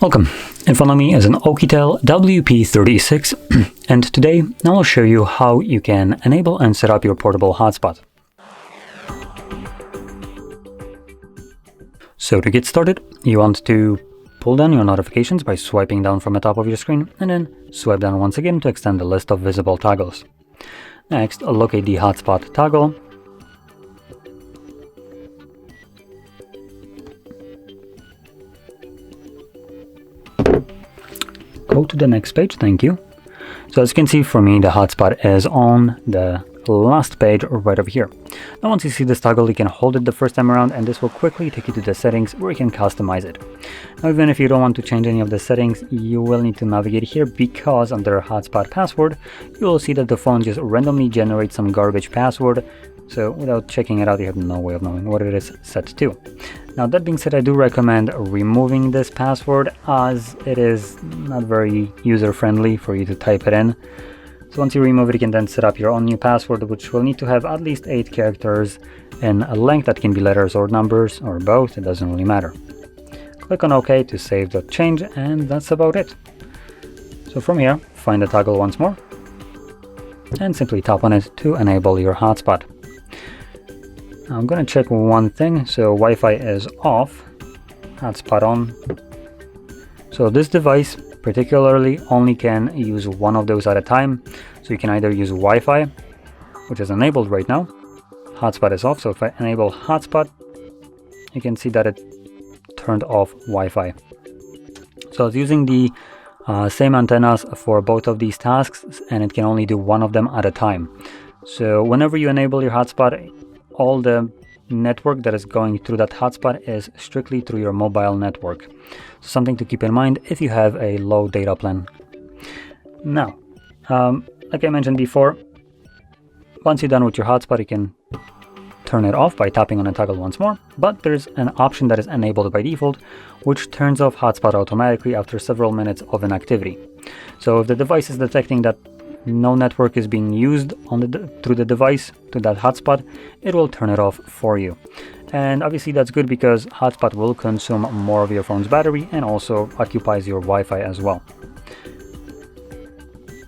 Welcome. In front of me is an Oukitel WP36 and today I will show you how you can enable and set up your portable hotspot. So to get started, you want to pull down your notifications by swiping down from the top of your screen and then swipe down once again to extend the list of visible toggles. Next, locate the hotspot toggle. Go to the next page, thank you. So as you can see, for me the hotspot is on the last page right over here. Now once you see this toggle, you can hold it the first time around and this will quickly take you to the settings where you can customize it. Now even if you don't want to change any of the settings, you will need to navigate here because under hotspot password, you will see that the phone just randomly generates some garbage password. So without checking it out, you have no way of knowing what it is set to. Now that being said, I do recommend removing this password as it is not very user-friendly for you to type it in. So once you remove it, you can then set up your own new password, which will need to have at least 8 characters in a length. That can be letters or numbers or both, it doesn't really matter. Click on OK to save the change, and that's about it. So from here, find the toggle once more and simply tap on it to enable your hotspot. Now I'm going to check one thing. So Wi-Fi is off, hotspot on. So this device particularly only can use one of those at a time. So you can either use Wi-Fi, which is enabled right now. Hotspot is off. So if I enable hotspot, you can see that it turned off Wi-Fi. So it's using the same antennas for both of these tasks, and it can only do one of them at a time. So whenever you enable your hotspot, all the network that is going through that hotspot is strictly through your mobile network. So something to keep in mind if you have a low data plan. Now, like I mentioned before, once you're done with your hotspot, you can turn it off by tapping on the toggle once more, but there's an option that is enabled by default, which turns off hotspot automatically after several minutes of inactivity. So if the device is detecting that no network is being used through the device to that hotspot, it will turn it off for you. And obviously that's good because hotspot will consume more of your phone's battery and also occupies your Wi-Fi as well.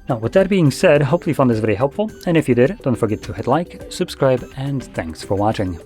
Now with that being said, hopefully you found this very helpful, and if you did, don't forget to hit like, subscribe, and thanks for watching.